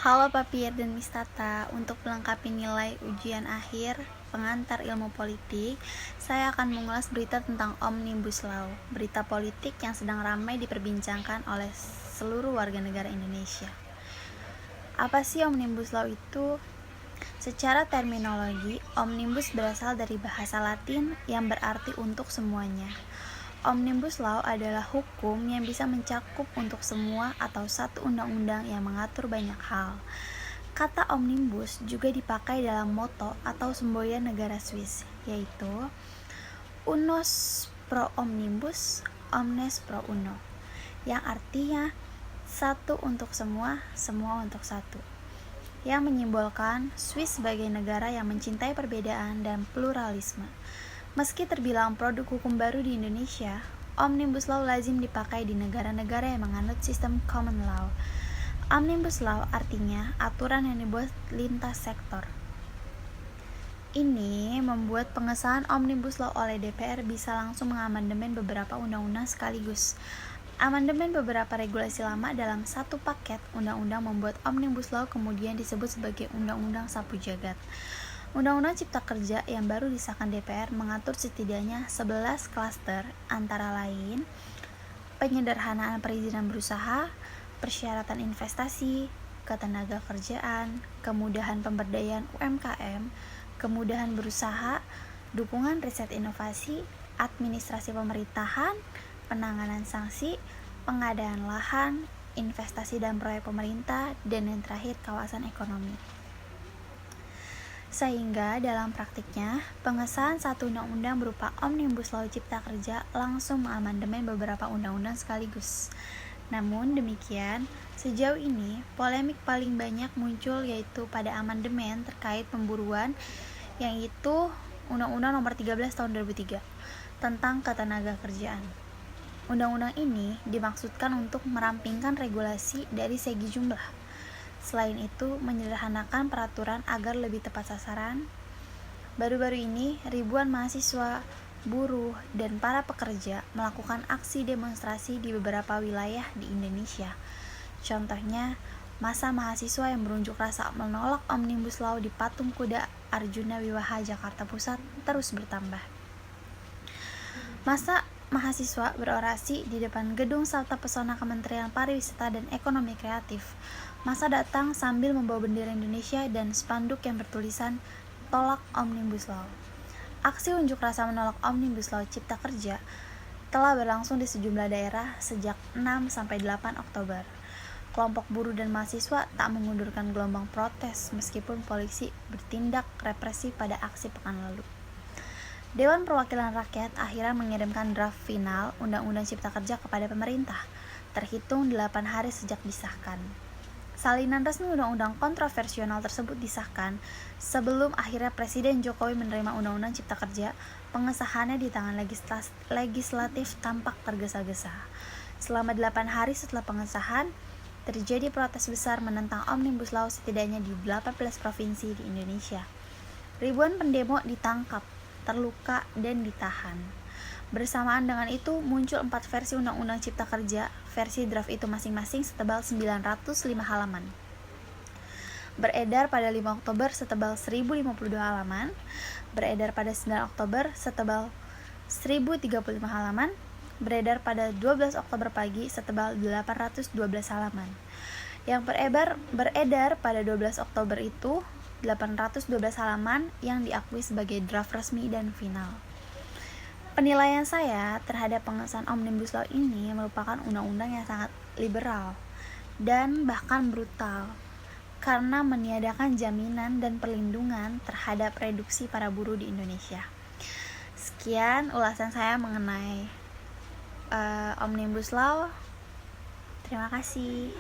Halo Papir dan Miss Tata, untuk melengkapi nilai ujian akhir pengantar ilmu politik, saya akan mengulas berita tentang Omnibus Law, berita politik yang sedang ramai diperbincangkan oleh seluruh warga negara Indonesia. Apa sih Omnibus Law itu? Secara terminologi, omnibus berasal dari bahasa Latin yang berarti untuk semuanya. Omnibus Law adalah hukum yang bisa mencakup untuk semua atau satu undang-undang yang mengatur banyak hal. Kata omnibus juga dipakai dalam moto atau semboyan negara Swiss, yaitu Unus pro omnibus, omnes pro uno, yang artinya satu untuk semua, semua untuk satu, yang menyimbolkan Swiss sebagai negara yang mencintai perbedaan dan pluralisme. Meski terbilang produk hukum baru di Indonesia, Omnibus Law lazim dipakai di negara-negara yang menganut sistem common law. Omnibus Law artinya aturan yang dibuat lintas sektor. Ini membuat pengesahan Omnibus Law oleh DPR bisa langsung mengamandemen beberapa undang-undang sekaligus. Amandemen beberapa regulasi lama dalam satu paket undang-undang membuat Omnibus Law kemudian disebut sebagai Undang-Undang Sapu Jagat. Undang-Undang Cipta Kerja yang baru disahkan DPR mengatur setidaknya 11 klaster, antara lain penyederhanaan perizinan berusaha, persyaratan investasi, ketenaga kerjaan, kemudahan pemberdayaan UMKM, kemudahan berusaha, dukungan riset inovasi, administrasi pemerintahan, penanganan sanksi, pengadaan lahan, investasi dan proyek pemerintah, dan yang terakhir kawasan ekonomi. Sehingga dalam praktiknya, pengesahan satu undang-undang berupa Omnibus Law Cipta Kerja langsung mengamandemen beberapa undang-undang sekaligus. Namun demikian, sejauh ini polemik paling banyak muncul yaitu pada amandemen terkait pemburuan, yaitu Undang-Undang Nomor 13 Tahun 2003 tentang ketenaga kerjaan. Undang-undang ini dimaksudkan untuk merampingkan regulasi dari segi jumlah. Selain itu, menyederhanakan peraturan agar lebih tepat sasaran. Baru-baru ini, ribuan mahasiswa, buruh, dan para pekerja melakukan aksi demonstrasi di beberapa wilayah di Indonesia. Contohnya, masa mahasiswa yang berunjuk rasa menolak Omnibus Law di Patung Kuda Arjuna Wiwaha Jakarta Pusat terus bertambah. Masa mahasiswa berorasi di depan Gedung Sabta Pesona Kementerian Pariwisata dan Ekonomi Kreatif. Masa datang sambil membawa bendera Indonesia dan spanduk yang bertulisan "Tolak Omnibus Law". Aksi unjuk rasa menolak Omnibus Law Cipta Kerja telah berlangsung di sejumlah daerah sejak 6-8 Oktober. Kelompok buruh dan mahasiswa tak mengundurkan gelombang protes meskipun polisi bertindak represif pada aksi pekan lalu. Dewan Perwakilan Rakyat akhirnya mengirimkan draft final Undang-Undang Cipta Kerja kepada pemerintah, terhitung 8 hari sejak disahkan. Salinan resmi undang-undang kontroversial tersebut disahkan sebelum akhirnya Presiden Jokowi menerima Undang-Undang Cipta Kerja. Pengesahannya di tangan legislatif tampak tergesa-gesa. Selama 8 hari setelah pengesahan, terjadi protes besar menentang Omnibus Law setidaknya di 18 provinsi di Indonesia. Ribuan pendemo ditangkap, terluka, dan ditahan. Bersamaan dengan itu muncul 4 versi Undang-Undang Cipta Kerja. Versi draft itu masing-masing setebal 905 halaman. Beredar pada 5 Oktober setebal 1052 halaman. Beredar pada 9 Oktober setebal 1035 halaman. Beredar pada 12 Oktober pagi setebal 812 halaman. Yang beredar pada 12 Oktober itu 812 halaman yang diakui sebagai draft resmi dan final. Penilaian saya terhadap pengesahan Omnibus Law ini merupakan undang-undang yang sangat liberal dan bahkan brutal karena meniadakan jaminan dan perlindungan terhadap reduksi para buruh di Indonesia. Sekian ulasan saya mengenai Omnibus Law. Terima kasih.